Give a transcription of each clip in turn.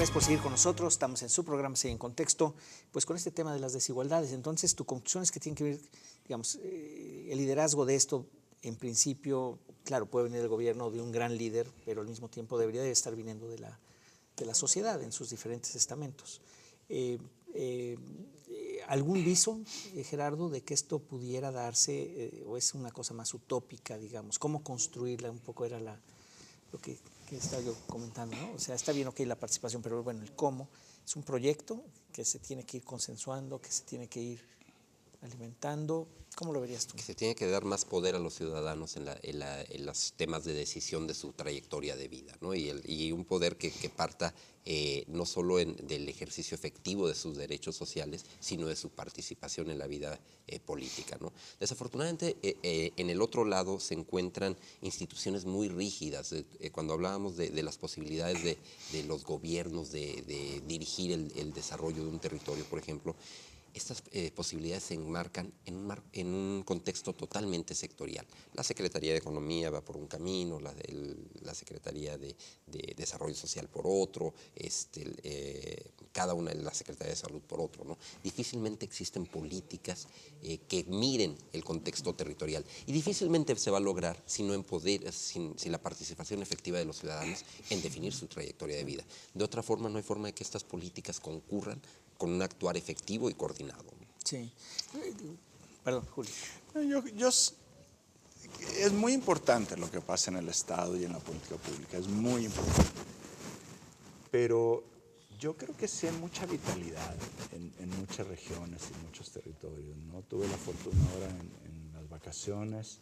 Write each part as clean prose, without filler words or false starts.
gracias por seguir con nosotros. Estamos en su programa Seguir en Contexto, pues con este tema de las desigualdades. Entonces, tu conclusión es que tiene que ver, digamos, el liderazgo de esto, en principio, claro, puede venir del gobierno de un gran líder, pero al mismo tiempo debería de estar viniendo de la sociedad en sus diferentes estamentos. ¿Algún viso, Gerardo, de que esto pudiera darse o es una cosa más utópica, digamos? ¿Cómo construirla? Un poco era lo que estaba yo comentando, ¿no? O sea, está bien, ok, la participación, pero bueno, el cómo es un proyecto que se tiene que ir consensuando, que se tiene que ir alimentando. ¿Cómo lo verías tú? Que se tiene que dar más poder a los ciudadanos en los temas de decisión de su trayectoria de vida, ¿no? Y un poder que parta no solo del ejercicio efectivo de sus derechos sociales, sino de su participación en la vida política, ¿no? Desafortunadamente, en el otro lado se encuentran instituciones muy rígidas. Cuando hablábamos de las posibilidades de los gobiernos de dirigir el desarrollo de un territorio, por ejemplo, estas posibilidades se enmarcan en un contexto totalmente sectorial. La Secretaría de Economía va por un camino, la Secretaría de Desarrollo Social por otro, cada una de las Secretarías de Salud por otro, ¿no? Difícilmente existen políticas que miren el contexto territorial y difícilmente se va a lograr sin la participación efectiva de los ciudadanos en definir su trayectoria de vida. De otra forma, no hay forma de que estas políticas concurran con un actuar efectivo y coordinado. Sí. Perdón, Julio. Es muy importante lo que pasa en el Estado y en la política pública, es muy importante. Pero yo creo que sí hay mucha vitalidad en muchas regiones y muchos territorios, ¿no? Tuve la fortuna ahora en las vacaciones,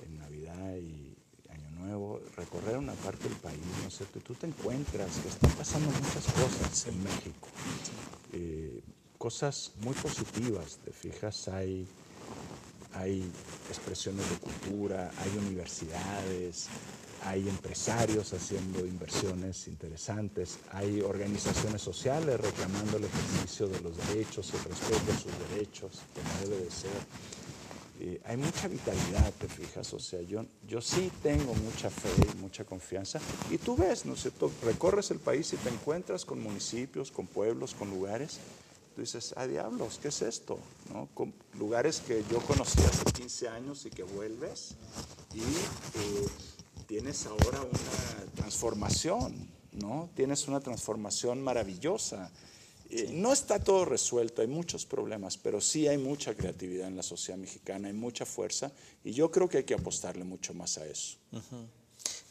en Navidad y Año Nuevo, recorrer una parte del país, ¿no es cierto? Y tú te encuentras que están pasando muchas cosas en México. Cosas muy positivas, te fijas, hay expresiones de cultura, hay universidades, hay empresarios haciendo inversiones interesantes, hay organizaciones sociales reclamando el ejercicio de los derechos, el respeto a sus derechos, como debe de ser. Hay mucha vitalidad, te fijas, o sea, yo sí tengo mucha fe y mucha confianza, y tú ves, ¿no es cierto?, recorres el país y te encuentras con municipios, con pueblos, con lugares. Tú dices, ¡ah, diablos! ¿Qué es esto? ¿No? Con lugares que yo conocí hace 15 años y que vuelves y tienes ahora una transformación, ¿no? Tienes una transformación maravillosa. No está todo resuelto, hay muchos problemas, pero sí hay mucha creatividad en la sociedad mexicana, hay mucha fuerza, y yo creo que hay que apostarle mucho más a eso.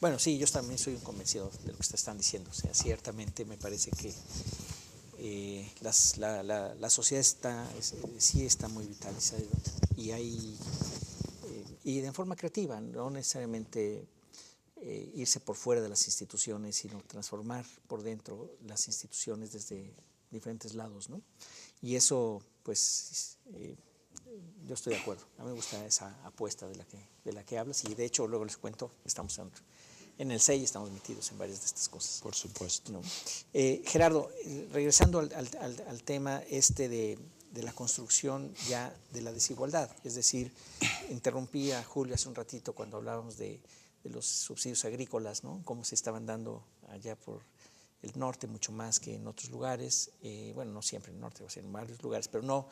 Bueno, sí, yo también soy un convencido de lo que están diciendo. O sea, ciertamente me parece que la sociedad sí está muy vitalizada y de forma creativa, no necesariamente irse por fuera de las instituciones, sino transformar por dentro las instituciones desde diferentes lados, ¿no? Y eso, pues, yo estoy de acuerdo. A mí me gusta esa apuesta de la que hablas, y de hecho luego les cuento, estamos en el CEI, estamos metidos en varias de estas cosas. Por supuesto. ¿No? Gerardo, regresando al tema de la construcción ya de la desigualdad, es decir, interrumpí a Julio hace un ratito cuando hablábamos de los subsidios agrícolas, ¿no? Cómo se estaban dando allá por el norte mucho más que en otros lugares, bueno, no siempre en el norte, o sea, en varios lugares, pero no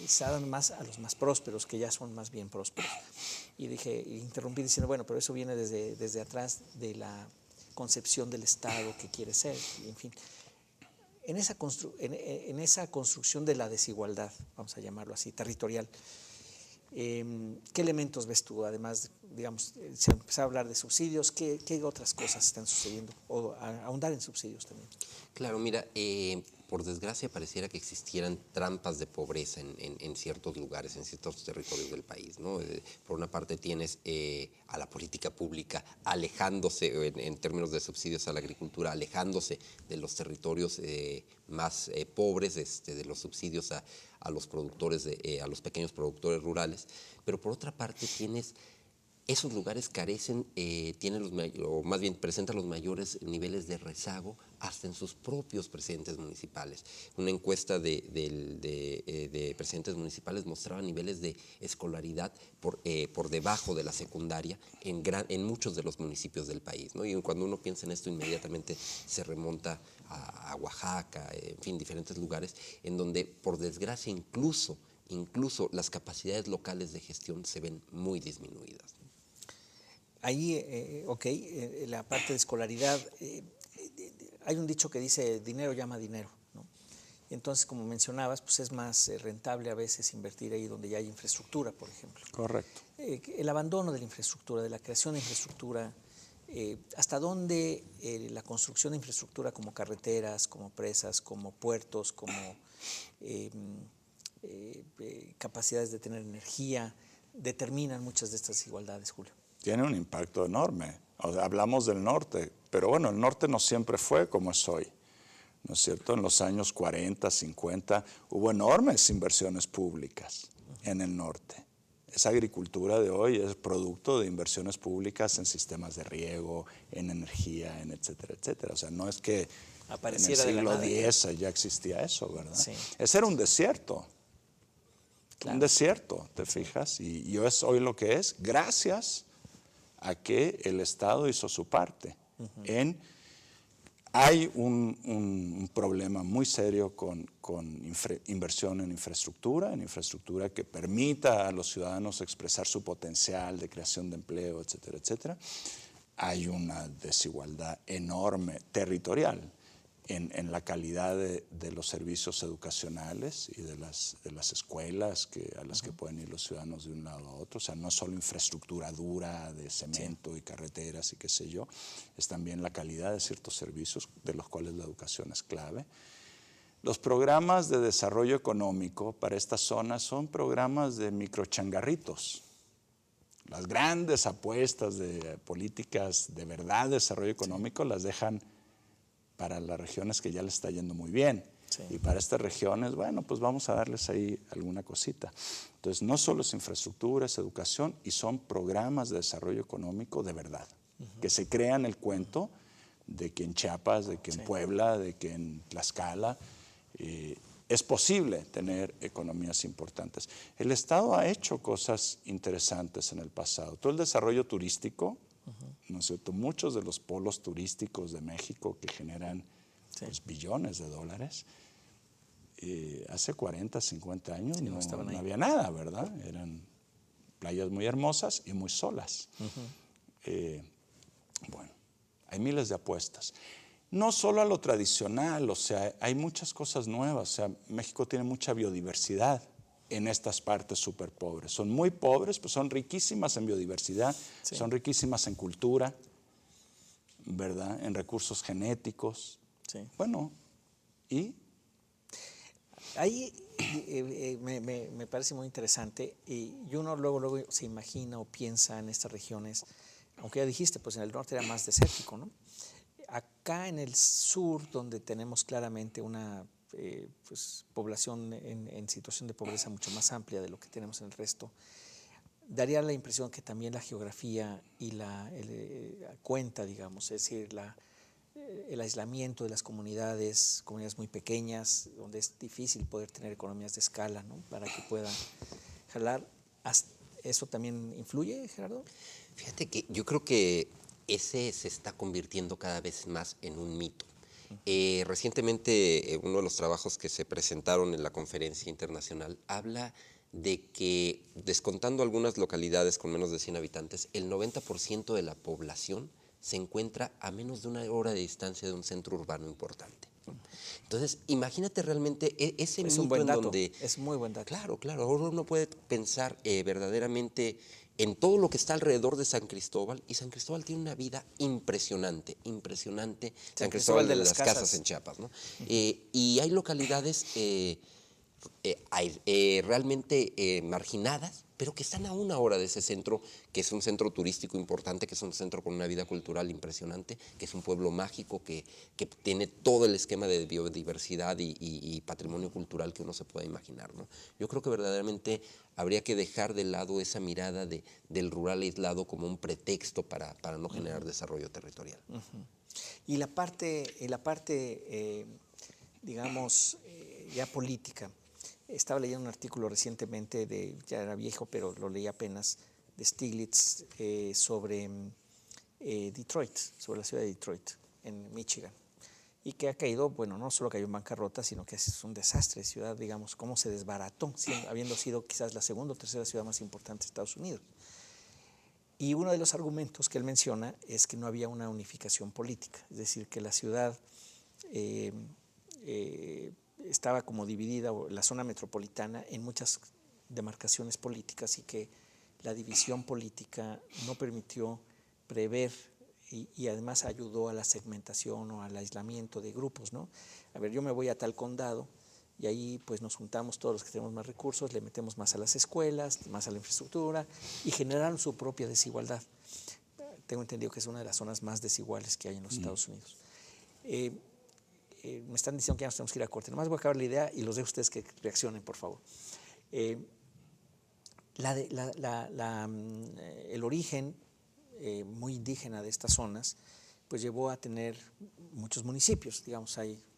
se dan más a los más prósperos, que ya son más bien prósperos. Y interrumpí diciendo, bueno, pero eso viene desde atrás de la concepción del Estado que quiere ser, y en fin. En esa construcción de la desigualdad, vamos a llamarlo así, territorial, ¿qué elementos ves tú? Además, digamos, se empezó a hablar de subsidios, ¿qué otras cosas están sucediendo? O ahondar en subsidios también. Claro, mira, por desgracia pareciera que existieran trampas de pobreza en ciertos lugares, en ciertos territorios del país, ¿no? Por una parte tienes a la política pública alejándose, en términos de subsidios a la agricultura, alejándose de los territorios más pobres, de los subsidios a los productores, a los pequeños productores rurales, pero por otra parte tienes esos lugares carecen, o más bien presentan los mayores niveles de rezago hasta en sus propios presidentes municipales. Una encuesta de presidentes municipales mostraba niveles de escolaridad por debajo de la secundaria en muchos de los municipios del país, ¿no? Y cuando uno piensa en esto, inmediatamente se remonta a Oaxaca, en fin, diferentes lugares, en donde, por desgracia, incluso las capacidades locales de gestión se ven muy disminuidas. Ahí, la parte de escolaridad, hay un dicho que dice, dinero llama dinero, ¿no? Entonces, como mencionabas, pues es más rentable a veces invertir ahí donde ya hay infraestructura, por ejemplo. Correcto. El abandono de la infraestructura, de la creación de infraestructura, ¿hasta dónde la construcción de infraestructura como carreteras, como presas, como puertos, como capacidades de tener energía, determinan muchas de estas desigualdades, Julio? Tiene un impacto enorme. O sea, hablamos del norte, pero bueno, el norte no siempre fue como es hoy, ¿no es cierto? En los años 40, 50 hubo enormes inversiones públicas en el norte. Esa agricultura de hoy es producto de inversiones públicas en sistemas de riego, en energía, en etcétera, etcétera. O sea, no es que apareciera en el siglo X ya existía eso, ¿verdad? Sí. Ese era un desierto. Claro. Un desierto, ¿te fijas? Y es hoy lo que es, gracias a que el Estado hizo su parte. Hay un problema muy serio con inversión en infraestructura que permita a los ciudadanos expresar su potencial de creación de empleo, etcétera, etcétera. Hay una desigualdad enorme territorial en la calidad de los servicios educacionales y de las escuelas a las que pueden ir los ciudadanos de un lado a otro. O sea, no es solo infraestructura dura de cemento y carreteras y qué sé yo, es también la calidad de ciertos servicios de los cuales la educación es clave. Los programas de desarrollo económico para estas zonas son programas de microchangarritos. Las grandes apuestas de políticas de verdad de desarrollo económico las dejan para las regiones que ya les está yendo muy bien. Sí. Y para estas regiones, bueno, pues vamos a darles ahí alguna cosita. Entonces, no solo es infraestructura, es educación, y son programas de desarrollo económico de verdad, que se crean el cuento de que en Chiapas, de que en Puebla, de que en Tlaxcala es posible tener economías importantes. El Estado ha hecho cosas interesantes en el pasado. Todo el desarrollo turístico, ¿no es cierto? Muchos de los polos turísticos de México que generan pues, billones de dólares, hace 40, 50 años no había nada, ¿verdad? Eran playas muy hermosas y muy solas. Bueno, hay miles de apuestas. No solo a lo tradicional, o sea, hay muchas cosas nuevas. O sea, México tiene mucha biodiversidad en estas partes súper pobres. Son muy pobres, pero son riquísimas en biodiversidad, son riquísimas en cultura, ¿verdad? En recursos genéticos. Bueno, ¿y? Ahí me parece muy interesante y uno luego se imagina o piensa en estas regiones, aunque ya dijiste, pues en el norte era más desértico, ¿no? Acá en el sur, donde tenemos claramente una pues, población en situación de pobreza mucho más amplia de lo que tenemos en el resto, daría la impresión que también la geografía y la cuenta, digamos, es decir, el aislamiento de las comunidades muy pequeñas, donde es difícil poder tener economías de escala, ¿no? Para que puedan jalar. ¿Eso también influye, Gerardo? Fíjate que yo creo que ese se está convirtiendo cada vez más en un mito. Recientemente, uno de los trabajos que se presentaron en la conferencia internacional habla de que, descontando algunas localidades con menos de 100 habitantes, el 90% de la población se encuentra a menos de 1 hora de distancia de un centro urbano importante. Entonces, imagínate realmente ese es mito un buen dato, donde... Es muy buen dato. Claro, ahora uno puede pensar verdaderamente en todo lo que está alrededor de San Cristóbal, y San Cristóbal tiene una vida impresionante. San Cristóbal de las Casas en Chiapas, ¿no? Y hay localidades realmente marginadas, pero que están a 1 hora de ese centro, que es un centro turístico importante, que es un centro con una vida cultural impresionante, que es un pueblo mágico, que tiene todo el esquema de biodiversidad y patrimonio cultural que uno se pueda imaginar, ¿no? Yo creo que verdaderamente habría que dejar de lado esa mirada del rural aislado como un pretexto para no generar desarrollo territorial. Y la parte digamos, ya política. Estaba leyendo un artículo recientemente, ya era viejo, pero lo leí apenas, de Stiglitz sobre Detroit, sobre la ciudad de Detroit, en Michigan. y que ha caído, bueno, no solo cayó en bancarrota, sino que es un desastre de ciudad, digamos, cómo se desbarató, habiendo sido quizás la segunda o tercera ciudad más importante de Estados Unidos. Y uno de los argumentos que él menciona es que no había una unificación política, es decir, que la ciudad estaba como dividida, la zona metropolitana, en muchas demarcaciones políticas, y que la división política no permitió prever y además ayudó a la segmentación o al aislamiento de grupos, ¿no? A ver, yo me voy a tal condado y ahí pues nos juntamos todos los que tenemos más recursos, le metemos más a las escuelas, más a la infraestructura, y generaron su propia desigualdad. Tengo entendido que es una de las zonas más desiguales que hay en los Estados Unidos. Me están diciendo que ya nos tenemos que ir a corte. Nomás voy a acabar la idea y los dejo a ustedes que reaccionen, por favor. El origen muy indígena de estas zonas pues llevó a tener muchos municipios, digamos,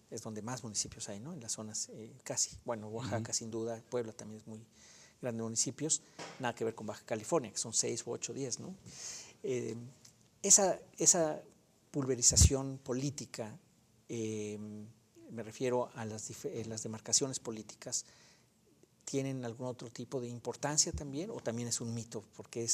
es donde más municipios hay, ¿no? En las zonas casi, bueno, Oaxaca sin duda, Puebla también es muy grande municipios, nada que ver con Baja California, que son 6 u 8, 10, ¿no? Esa pulverización política, me refiero a las demarcaciones políticas, ¿tienen algún otro tipo de importancia también o también es un mito? Porque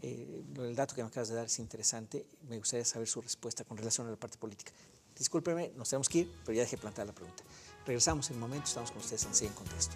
el dato que me acabas de dar es interesante, me gustaría saber su respuesta con relación a la parte política. Discúlpeme, nos tenemos que ir, pero ya dejé plantada la pregunta. Regresamos en un momento, estamos con ustedes en Sí en Contexto.